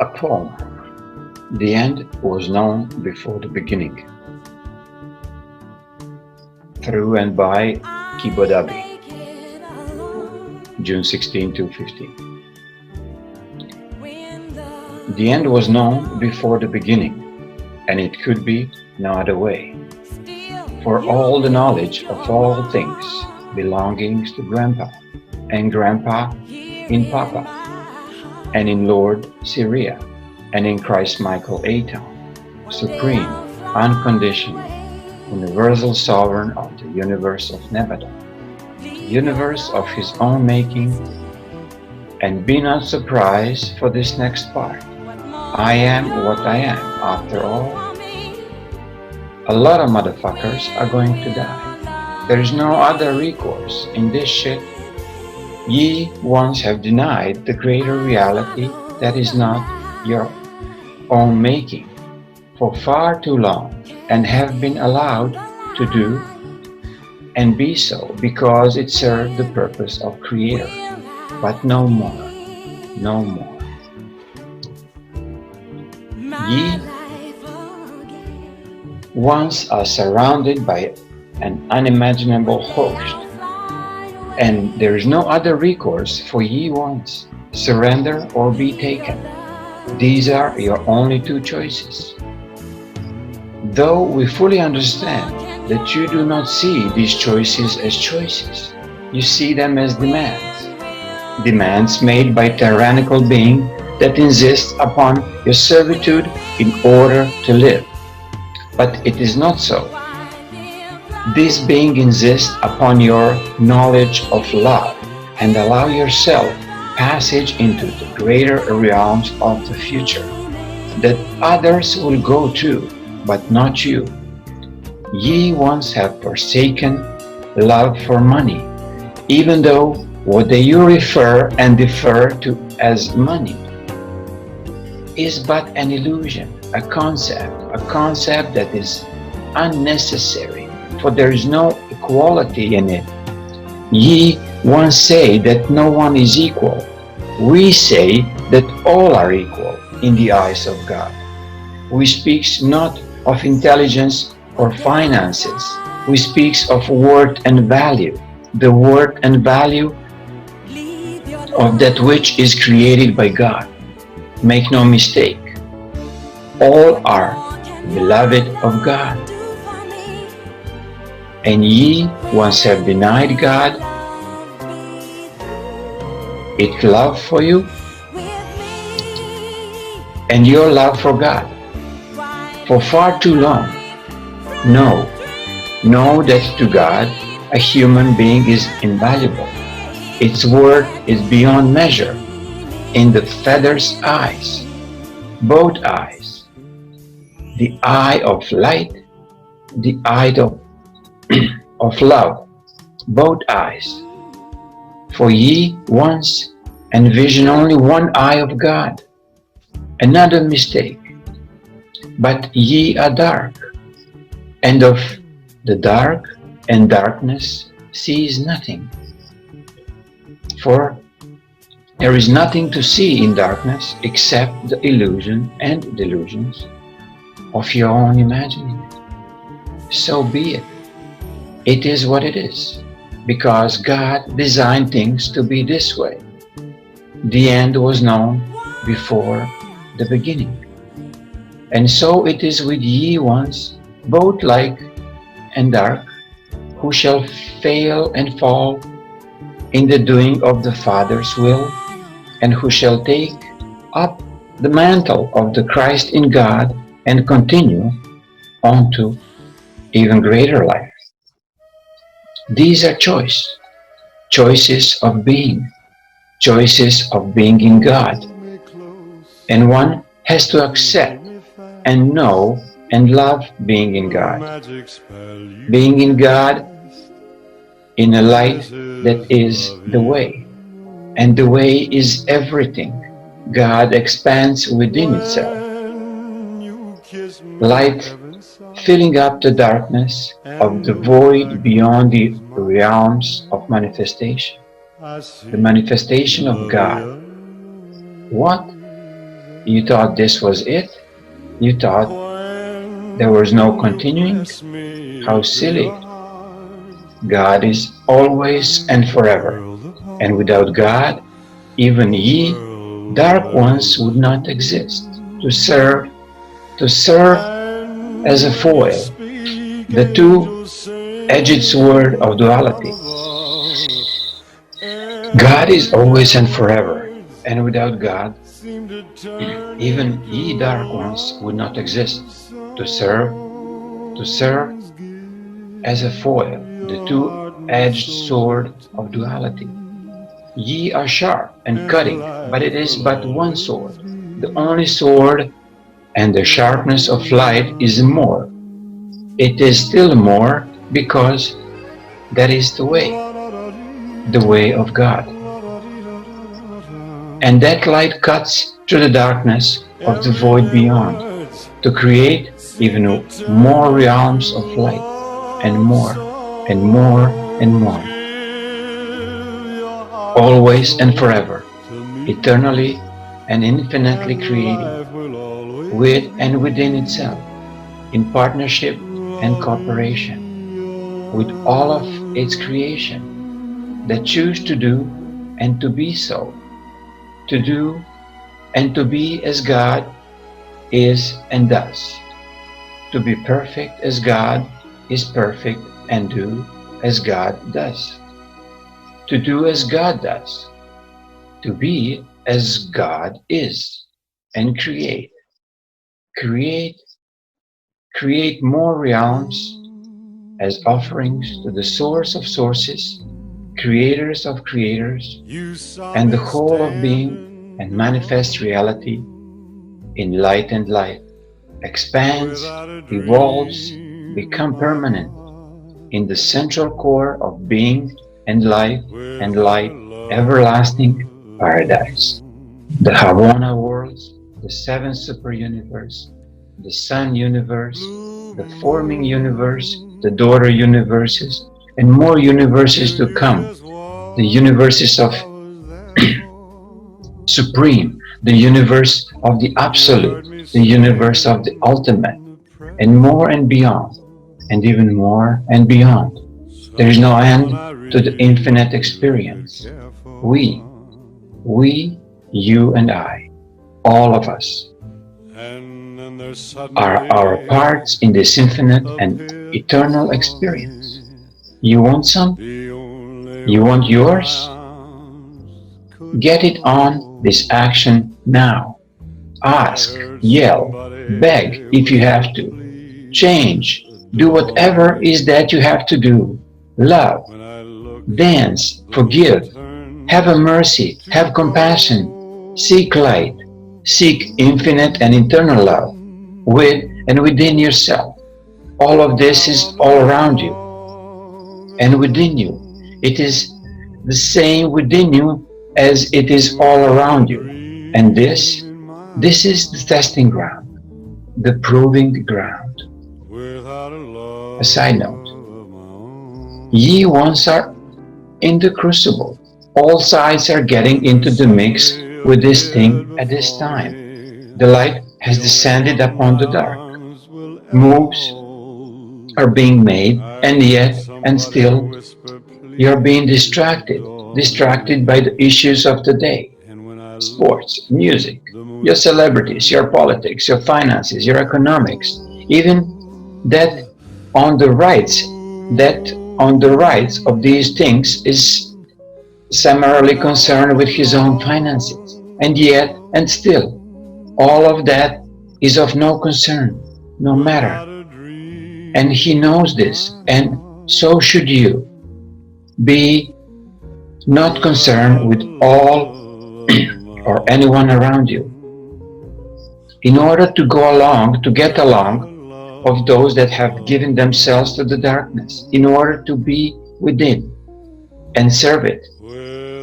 A poem. The end was known before the beginning. Through and by KIBODABI, June 16, 250. The end was known before the beginning, and it could be no other way. For all the knowledge of all things belongings to Grandpa, and Grandpa in Papa, and in Lord SIRAYA, and in Christ Michael ATON, supreme, unconditional, universal sovereign of the universe of NEBADON, universe of his own making. And be not surprised for this next part. I am what I am, after all. A lot of motherfuckers are going to die. There is no other recourse in this shit. Ye once have denied the greater reality that is not your own making for far too long, and have been allowed to do and be so because it served the purpose of Creator, but no more, no more. Ye once are surrounded by an unimaginable host, and there is no other recourse for ye once, surrender or be taken. These are your only two choices. Though we fully understand that you do not see these choices as choices, you see them as demands. Demands made by tyrannical being that insist upon your servitude in order to live. But it is not so. This being insists upon your knowledge of love and allow yourself passage into the greater realms of the future that others will go to, but not you. Ye once have forsaken love for money, even though what you refer and defer to as money is but an illusion, a concept that is unnecessary, for there is no equality in it. Ye once say that no one is equal. We say that all are equal in the eyes of God. We speak not of intelligence or finances. We speak of worth and value, the worth and value of that which is created by God. Make no mistake, all are beloved of God. And ye once have denied God, its love for you, and your love for God, for far too long. Know that to God, a human being is invaluable. Its worth is beyond measure in the feather's eyes, both eyes, the eye of light, the eye of love, both eyes. For ye once envision only one eye of God, another mistake, but ye are dark, and of the dark and darkness sees nothing. For there is nothing to see in darkness except the illusion and delusions of your own imagining. So be it. It is what it is, because God designed things to be this way. The end was known before the beginning. And so it is with ye once, both light and dark, who shall fail and fall in the doing of the Father's will, and who shall take up the mantle of the Christ in God and continue on to even greater life. These are choices of being in God. And one has to accept and know and love being in God. Being in God in a light that is the way. And the way is everything. God expands within itself. Light filling up the darkness of the void beyond the realms of manifestation. The manifestation of God. What? You thought this was it? You thought there was no continuing? How silly! God is always and forever, and without God, even ye, dark ones, would not exist, to serve as a foil, the two-edged sword of duality. God is always and forever, and without God, even ye dark ones would not exist, to serve as a foil, the two-edged sword of duality. Ye are sharp and cutting, but it is but one sword, the only sword, and the sharpness of light is more. It is still more because that is the way of God. And that light cuts through the darkness of the void beyond, to create even more realms of light, and more, and more, and more. Always and forever, eternally and infinitely creating, with and within itself, in partnership and cooperation, with all of its creation, that choose to do and to be so, to do and to be as God is and does, to be perfect as God is perfect and do as God does, to do as God does, to be as God is, and create more realms as offerings to the source of sources, creators of creators, and the whole of being, and manifest reality in light and life, expands, evolves, become permanent in the central core of being and life and light, everlasting paradise. The Havana worlds, the seventh super universe, the sun universe, the forming universe, the daughter universes, and more universes to come, the universes of supreme, the universe of the absolute, the universe of the ultimate, and more and beyond, and even more and beyond. There is no end to the infinite experience. We, you and I, all of us, are our parts in this infinite and eternal experience. You want some? You want yours? Get it on this action now. Ask, yell, beg if you have to. Change, do whatever is that you have to do. Love, dance, forgive, have a mercy, have compassion, seek light, seek infinite and eternal love, with and within yourself. All of this is all around you and within you. It is the same within you as it is all around you. And this is the testing ground, the proving ground. A side note, ye ones are in the crucible. All sides are getting into the mix with this thing at this time. The light has descended upon the dark. Moves are being made, and yet, and still, you're being distracted by the issues of the day. Sports, music, your celebrities, your politics, your finances, your economics, even that on the rights of these things is summarily concerned with his own finances. And yet, and still, all of that is of no concern, no matter. And he knows this, and so should you. Be not concerned with all or anyone around you. In order to go along, to get along of those that have given themselves to the darkness, in order to be within and serve it,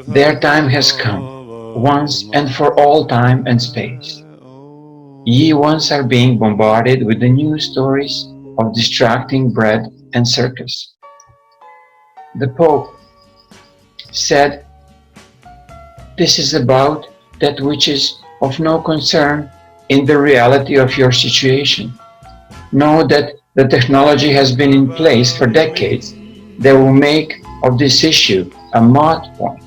their time has come, once and for all time and space. Ye ones are being bombarded with the new stories of distracting bread and circus. The Pope said, "This is about that which is of no concern in the reality of your situation. Know that the technology has been in place for decades that will make of this issue a moot point.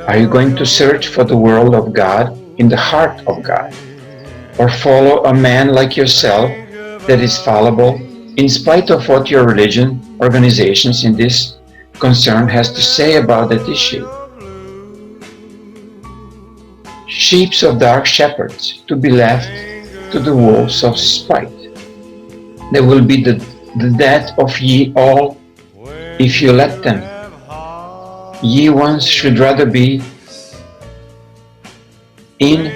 Are you going to search for the world of God in the heart of God, or follow a man like yourself that is fallible in spite of what your religion, organizations in this concern has to say about that issue? Sheep of dark shepherds to be left to the wolves of spite. There will be the death of ye all if you let them. Ye ones should rather be in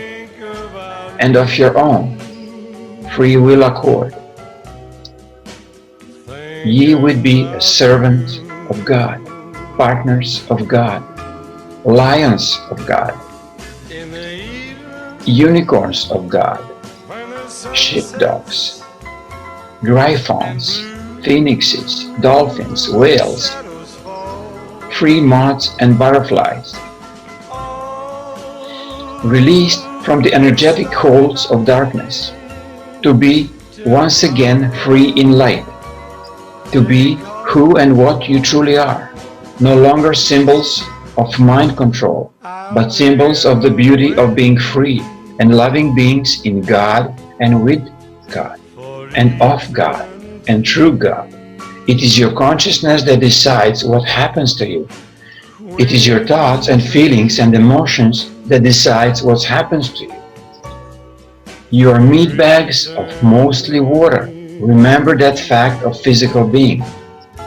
and of your own free will accord. Ye would be a servant of God, partners of God, lions of God, unicorns of God, sheepdogs, griffons, phoenixes, dolphins, whales, free moths and butterflies, released from the energetic holds of darkness, to be once again free in light, to be who and what you truly are, no longer symbols of mind control, but symbols of the beauty of being free and loving beings in God and with God and of God and through God. It is your consciousness that decides what happens to you. It is your thoughts and feelings and emotions that decides what happens to you. You are meat bags of mostly water. Remember that fact of physical being.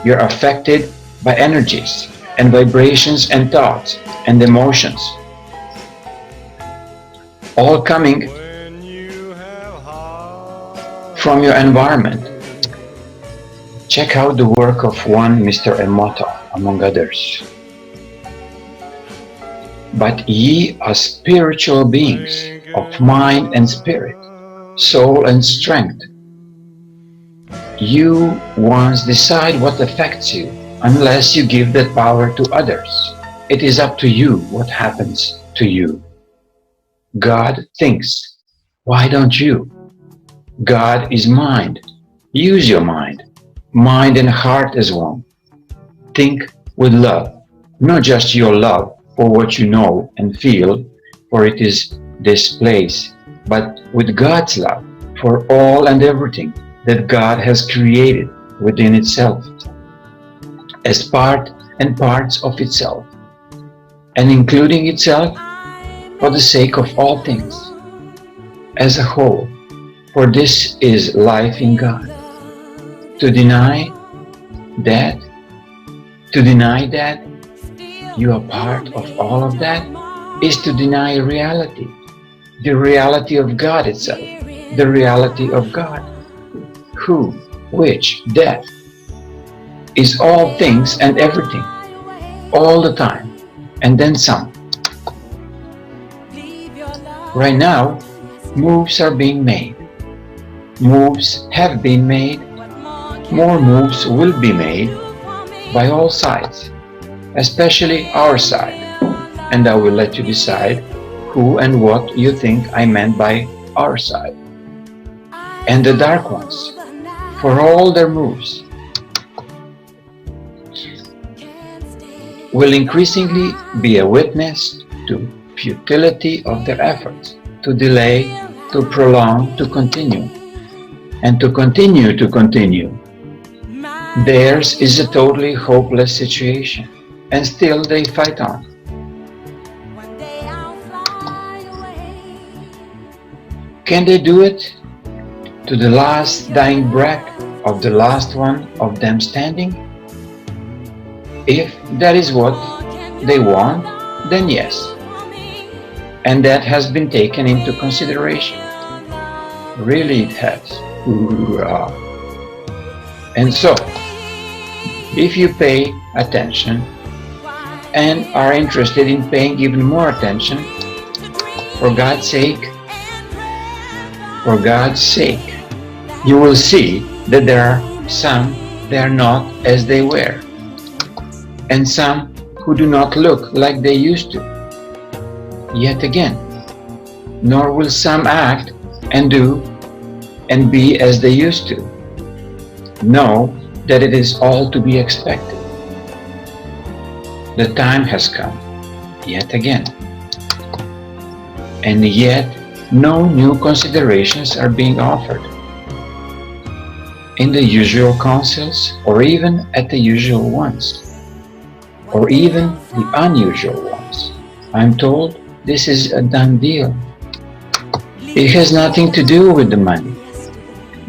You are affected by energies and vibrations and thoughts and emotions, all coming from your environment. Check out the work of one Mr. Emoto, among others. But ye are spiritual beings of mind and spirit, soul and strength. You once decide what affects you, unless you give that power to others. It is up to you what happens to you. God thinks. Why don't you? God is mind. Use your mind. Mind and heart as one. Think with love, not just your love for what you know and feel, for it is this place, but with God's love for all and everything that God has created within itself, as part and parts of itself, and including itself for the sake of all things, as a whole, for this is life in God. To deny that you are part of all of that is to deny reality, the reality of God itself, the reality of God, who, which, that is all things and everything, all the time, and then some. Right now, moves are being made. Moves have been made. More moves will be made by all sides, especially our side, and I will let you decide who and what you think I meant by our side. And the dark ones, for all their moves, will increasingly be a witness to futility of their efforts, to delay, to prolong, to continue, and to continue. Theirs is a totally hopeless situation, and still they fight on. Can they do it to the last dying breath of the last one of them standing? If that is what they want, then yes. And that has been taken into consideration. Really it has. And so, if you pay attention and are interested in paying even more attention, for God's sake, you will see that there are some that are not as they were, and some who do not look like they used to. Yet again, nor will some act and do and be as they used to. Know that it is all to be expected. The time has come, yet again. And yet, no new considerations are being offered. In the usual councils, or even at the usual ones, or even the unusual ones. I'm told this is a done deal. It has nothing to do with the money,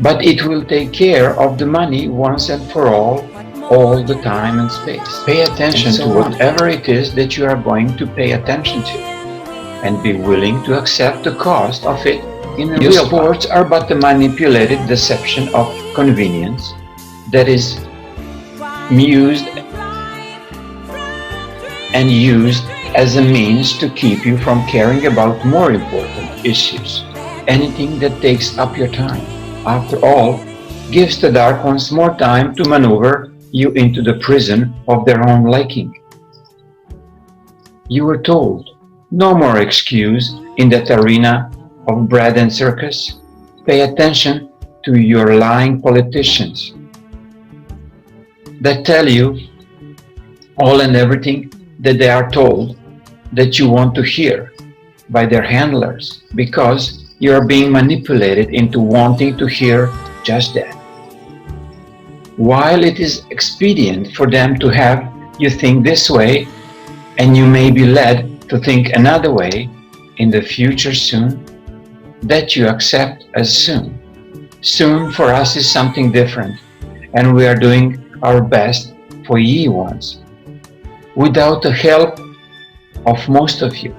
but it will take care of the money once and for all the time and space. Pay attention to whatever it is that you are going to pay attention to, and be willing to accept the cost of it in a real sports are but the manipulated deception of convenience that is used as a means to keep you from caring about more important issues. Anything that takes up your time, after all, gives the Dark Ones more time to maneuver you into the prison of their own liking. You were told, no more excuse in that arena of bread and circus. Pay attention to your lying politicians that tell you all and everything that they are told that you want to hear by their handlers, because you are being manipulated into wanting to hear just that. While it is expedient for them to have you think this way, and you may be led to think another way in the future soon, that you accept as soon. Soon for us is something different, and we are doing our best for ye ones, without the help of most of you,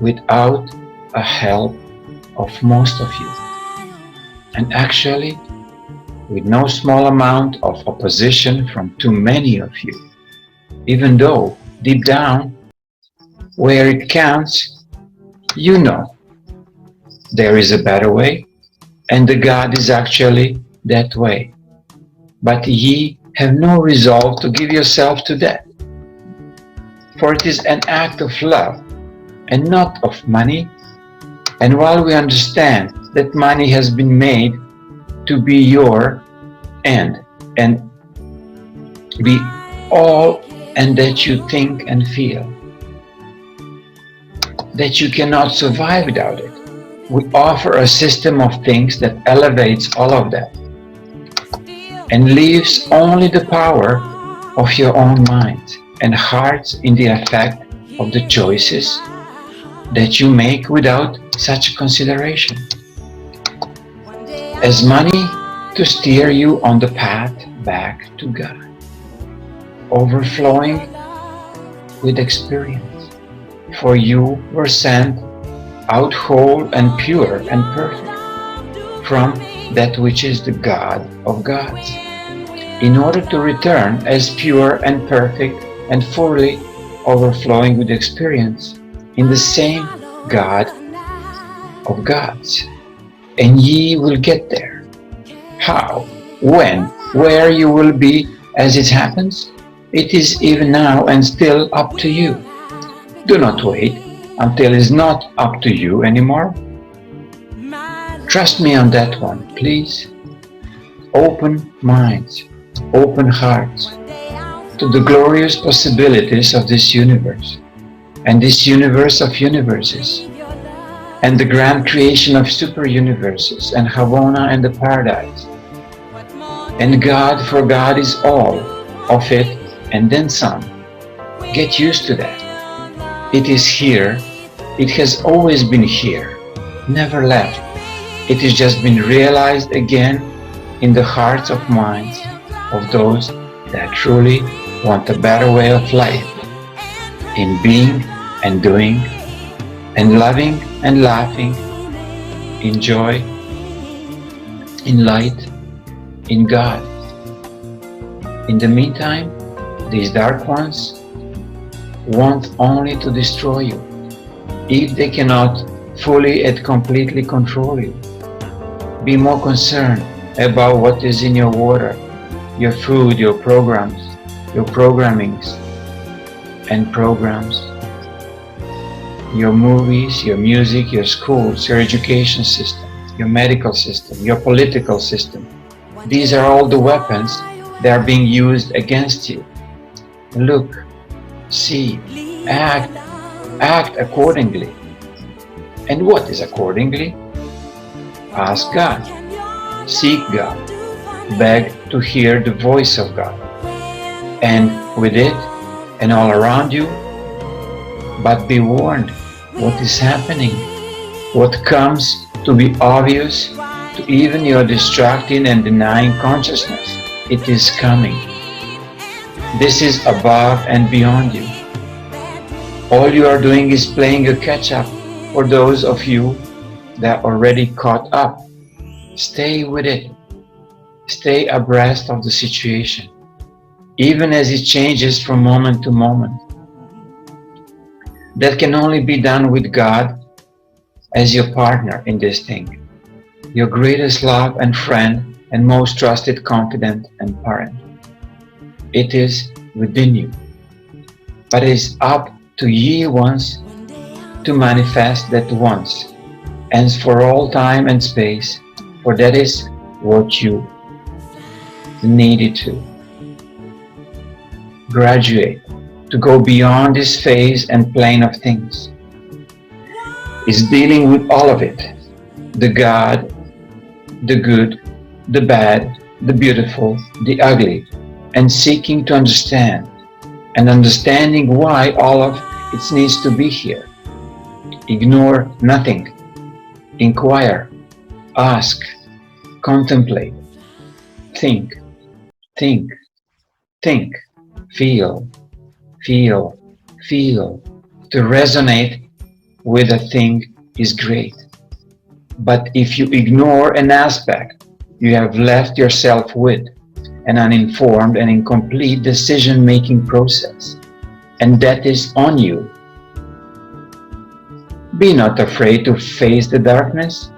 without a help of most of you, and actually with no small amount of opposition from too many of you, even though deep down, where it counts, you know there is a better way, and the God is actually that way. But ye have no resolve to give yourself to that. For it is an act of love, and not of money. And while we understand that money has been made to be your end, and be all and that you think and feel, that you cannot survive without it, we offer a system of things that elevates all of that, and leaves only the power of your own mind and hearts in the effect of the choices that you make without such consideration as money to steer you on the path back to God, overflowing with experience. For you were sent out whole and pure and perfect from that which is the God of gods, in order to return as pure and perfect and fully overflowing with experience in the same God of gods. And ye will get there. How, when, where you will be as it happens, it is even now and still up to you. Do not wait until it's not up to you anymore. Trust me on that one, please. Open minds, open hearts to the glorious possibilities of this universe, and this universe of universes, and the grand creation of super universes, and Havana and the paradise. And God, for God is all of it and then some. Get used to that. It is here. It has always been here, never left. It has just been realized again in the hearts of minds of those that truly want a better way of life, in being and doing, and loving and laughing, in joy, in light, in God. In the meantime, these dark ones want only to destroy you, if they cannot fully and completely control you. Be more concerned about what is in your water, your food, your programs, your programmings and programs. your movies, your music, your schools, your education system, your medical system, your political system. These are all the weapons that are being used against you. Look, see, act accordingly. And what is accordingly? Ask God, seek God, beg to hear the voice of God. And with it and all around you, but be warned what is happening, what comes to be obvious to even your distracting and denying consciousness. It is coming. This is above and beyond you. All you are doing is playing a catch-up for those of you that already caught up. Stay with it. Stay abreast of the situation, even as it changes from moment to moment. That can only be done with God as your partner in this thing, your greatest love and friend and most trusted confidant and parent. It is within you, but it is up to ye once to manifest that once, and for all time and space, for that is what you needed to graduate, to go beyond this phase and plane of things. Is dealing with all of it, the God, the good, the bad, the beautiful, the ugly, and seeking to understand, and understanding why all of it needs to be here. Ignore nothing. Inquire, ask, contemplate, think, feel, to resonate with a thing is great. But if you ignore an aspect, you have left yourself with an uninformed and incomplete decision-making process, and that is on you. Be not afraid to face the darkness.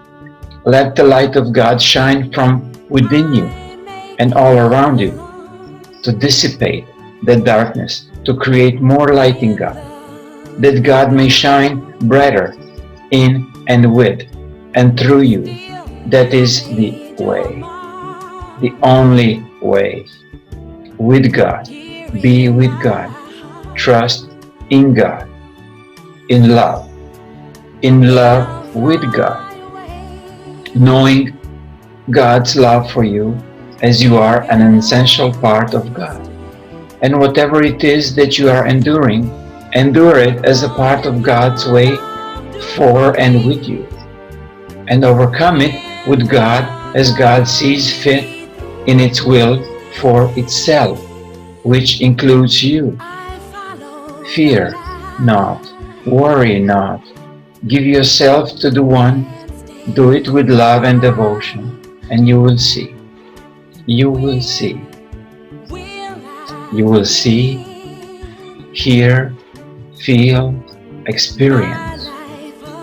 Let the light of God shine from within you and all around you to dissipate the darkness, to create more light in God, that God may shine brighter in and with and through you. That is the way, the only way. With God, be with God, trust in God, in love with God, knowing God's love for you as you are an essential part of God. And whatever it is that you are enduring, endure it as a part of God's way for and with you, and overcome it with God as God sees fit in its will for itself, which includes you. Fear not, worry not, give yourself to the One, do it with love and devotion, and you will see. You will see. You will see, hear, feel, experience,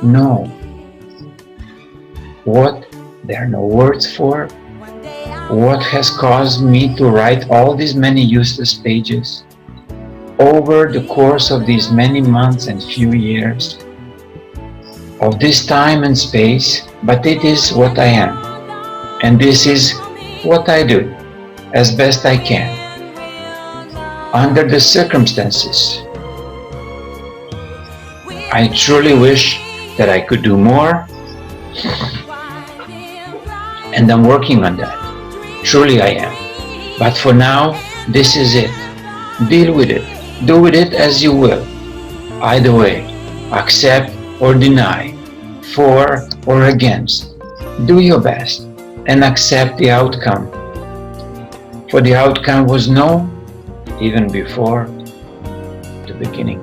know what there are no words for, what has caused me to write all these many useless pages over the course of these many months and few years of this time and space, but it is what I am, and this is what I do as best I can under the circumstances. I truly wish that I could do more, and I'm working on that. Truly I am. But for now, this is it. Deal with it. Do with it as you will. Either way, accept or deny, for or against. Do your best and accept the outcome. For the outcome was known even before the beginning.